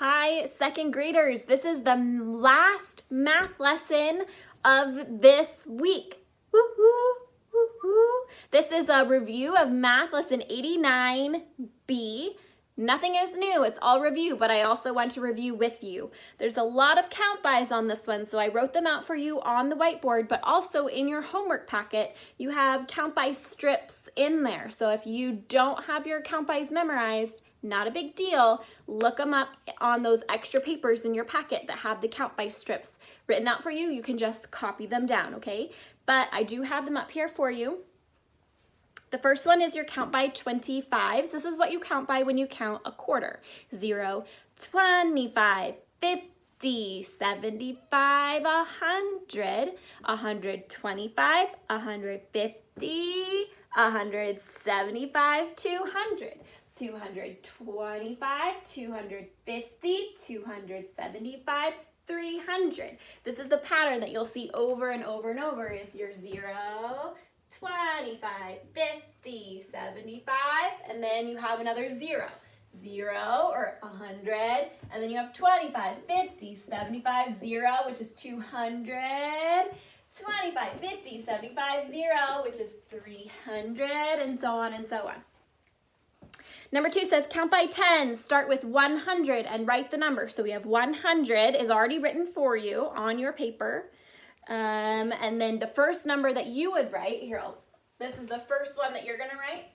Hi, second graders. This is the last math lesson of this week. Woo-hoo, woo-hoo. This is a review of math lesson 89B. Nothing is new, it's all review, but I also want to review with you. There's a lot of count bys on this one, so I wrote them out for you on the whiteboard, but also in your homework packet, you have count by strips in there. So if you don't have your count bys memorized, not a big deal. Look them up on those extra papers in your packet that have the count by strips written out for you. You can just copy them down, okay? But I do have them up here for you. The first one is your count by 25s. This is what you count by when you count a quarter. 0, 25, 50, 75, 100, 125, 150, 175, 200. 225, 250, 275, 300. This is the pattern that you'll see over and over and over is your 0, 25, 50, 75, and then you have another 0. 0 or 100, and then you have 25, 50, 75, 0, which is 200. 25, 50, 75, 0, which is 300, and so on and so on. Number 2 says count by 10, start with 100 and write the number. So we have 100 is already written for you on your paper. And then the first number that you would write, this is the first one that you're gonna write.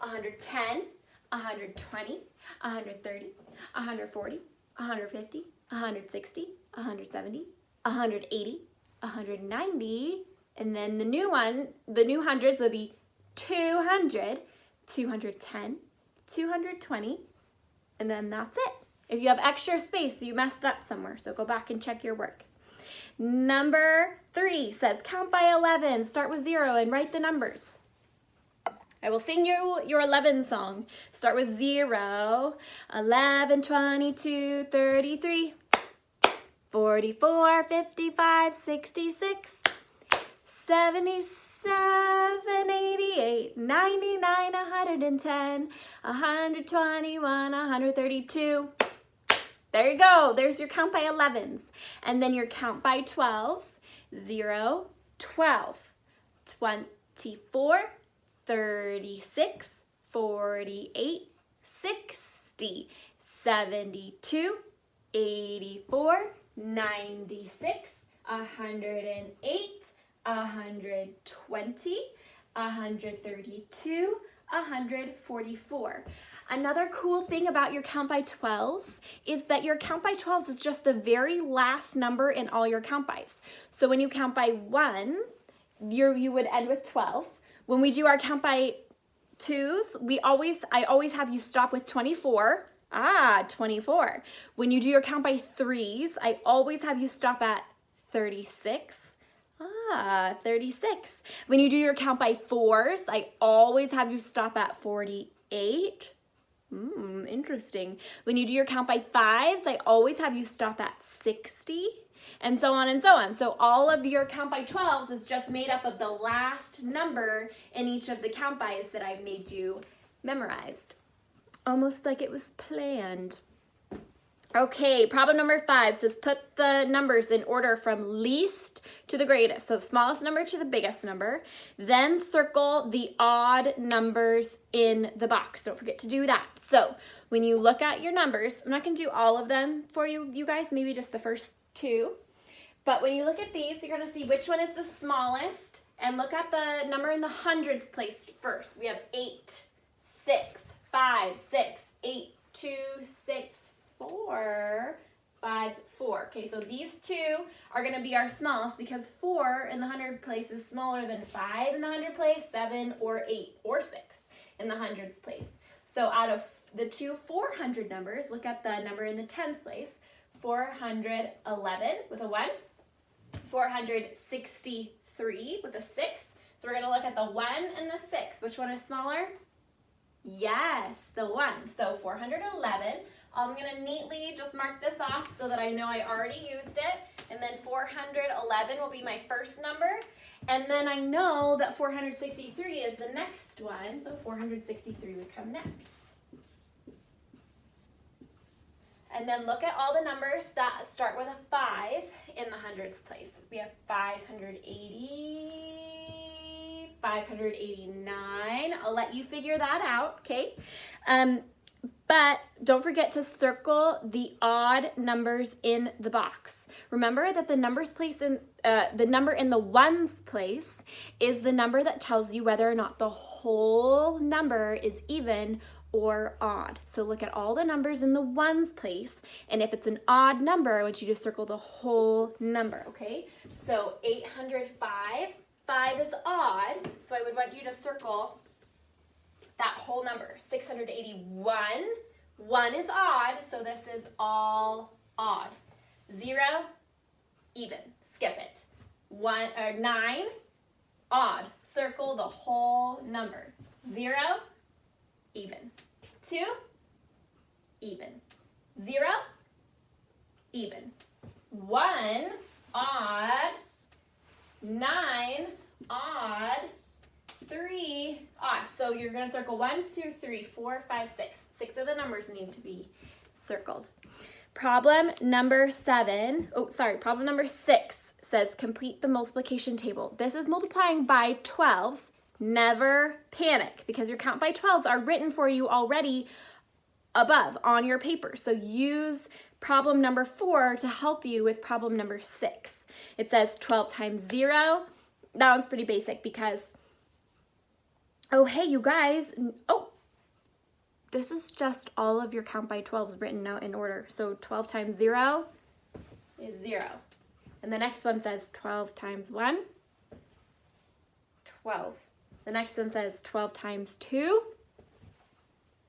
110, 120, 130, 140, 150, 160, 170, 180, 190, and then the new hundreds will be 200, 210, 220, and then that's it. If you have extra space, you messed up somewhere, so go back and check your work. Number 3 says count by 11, start with 0 and write the numbers. I will sing you your 11 song. Start with 0, 11, 22, 33, 44, 55, 66, 77, 88, 99, 110, 121, 132. There you go. There's your count by 11s. And then your count by 12s. 0, 12, 24, 36, 48, 60, 72, 84, 96, 108, 120, 132, 144. Another cool thing about your count by 12s is that your count by 12s is just the very last number in all your count bys. So when you count by 1, you would end with 12. When we do our count by 2s, I always have you stop with 24. 24. When you do your count by 3s, I always have you stop at 36. 36. When you do your count by 4s, I always have you stop at 48. Interesting. When you do your count by 5s, I always have you stop at 60, and so on and so on. So all of your count by 12s is just made up of the last number in each of the count bys that I've made you memorized. Almost like it was planned. Okay, problem number 5 says put the numbers in order from least to the greatest. So the smallest number to the biggest number. Then circle the odd numbers in the box. Don't forget to do that. So when you look at your numbers, I'm not going to do all of them for you guys, maybe just the first 2. But when you look at these, you're going to see which one is the smallest. And look at the number in the hundreds place first. We have 8, 6, 5, 6, 8, 2, 6, 4, 5, 4. Okay, so these 2 are going to be our smallest because 4 in the 100 place is smaller than 5 in the 100 place, 7 or 8 or 6 in the hundreds place. So out of the 2 400 numbers, look at the number in the tens place. 411 with a 1, 463 with a 6. So we're going to look at the 1 and the 6. Which one is smaller? Yes, the 1. So 411. I'm going to neatly just mark this off so that I know I already used it. And then 411 will be my first number. And then I know that 463 is the next one. So 463 would come next. And then look at all the numbers that start with a 5 in the hundreds place. We have 580, 589. I'll let you figure that out, okay? But don't forget to circle the odd numbers in the box. Remember that the number in the ones place is the number that tells you whether or not the whole number is even or odd. So look at all the numbers in the ones place, and if it's an odd number, I want you to circle the whole number, okay? So 805, 5 is odd, so I would want you to circle that whole number. 681, 1 is odd, so this is all odd. 0, even, skip it. 9, odd, circle the whole number. 0, even. 2, even. 0, even. 1, odd. 9, odd. 3, odd. So you're going to circle 1, 2, 3, 4, 5, 6. 6 of the numbers need to be circled. Problem number 6 says complete the multiplication table. This is multiplying by 12s. Never panic because your count by 12s are written for you already above on your paper. So use problem number 4 to help you with problem number 6. It says 12 times 0. That one's pretty basic because, oh, hey, you guys. Oh, this is just all of your count by 12s written out in order. So 12 times 0 is 0. And the next one says 12 times 1, 12. The next one says 12 times 2,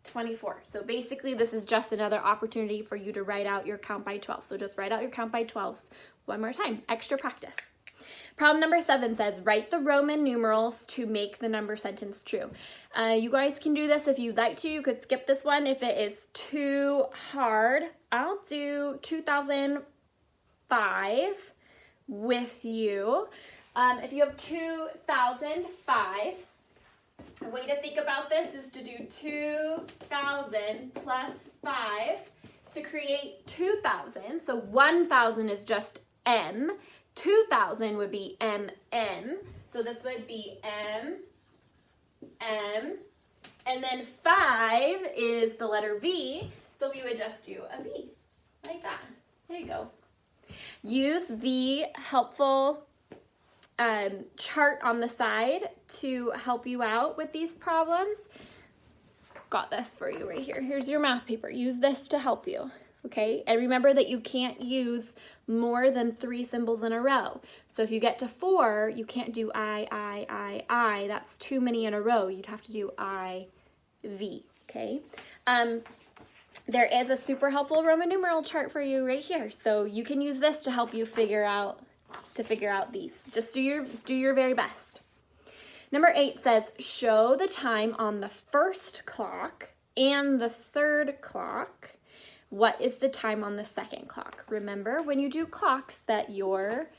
24. So basically this is just another opportunity for you to write out your count by 12. So just write out your count by 12s one more time, extra practice. Problem number 7 says write the Roman numerals to make the number sentence true. You guys can do this if you'd like to. You could skip this one if it is too hard. I'll do 2005 with you. If you have 2005, a way to think about this is to do 2000 plus 5 to create 2000. So 1000 is just M. 2000 would be MM. So this would be M, M. And then 5 is the letter V. So we would just do a V like that. There you go. Use the helpful chart on the side to help you out with these problems. Got this for you right here. Here's your math paper. Use this to help you, okay? And remember that you can't use more than 3 symbols in a row. So if you get to 4, you can't do I. That's too many in a row. You'd have to do I, V, okay? There is a super helpful Roman numeral chart for you right here. So you can use this to help you figure out these. Just do your very best. Number 8 says show the time on the first clock and the third clock. What is the time on the second clock? Remember when you do clocks that your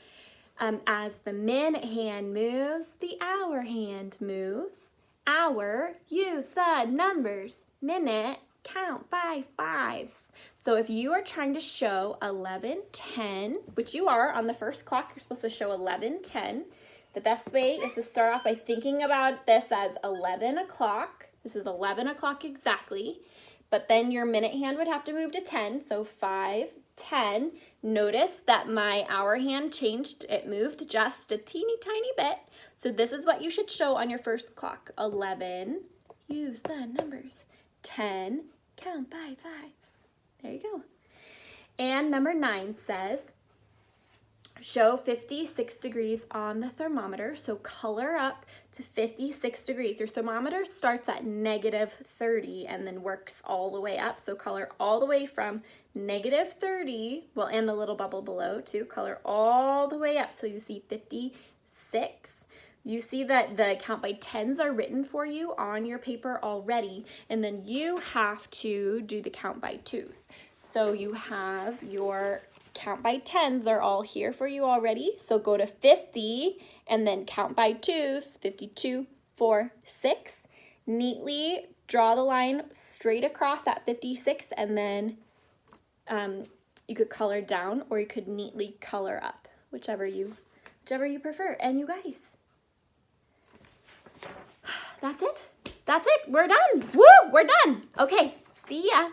as the minute hand moves, the hour hand moves. Hour, use the numbers. Minute, count by 5s. So if you are trying to show 11:10, which you are on the first clock, you're supposed to show 11:10. The best way is to start off by thinking about this as 11 o'clock. This is 11 o'clock exactly. But then your minute hand would have to move to 10, so 5, 10. Notice that my hour hand changed. It moved just a teeny tiny bit. So this is what you should show on your first clock. 11, use the numbers. 10, count by 5s. There you go. And number 9 says, show 56 degrees on the thermometer. So color up to 56 degrees. Your thermometer starts at -30 and then works all the way up. So color all the way from -30, well, and the little bubble below too. Color all the way up till you see 56. You see that the count by 10s are written for you on your paper already, and then you have to do the count by 2s. So you have your count by 10s are all here for you already. So go to 50 and then count by 2s, 52, 4, 6. Neatly draw the line straight across at 56 and then You could color down or you could neatly color up, whichever you prefer. And you guys, that's it. That's it. We're done. Woo! We're done. Okay. See ya.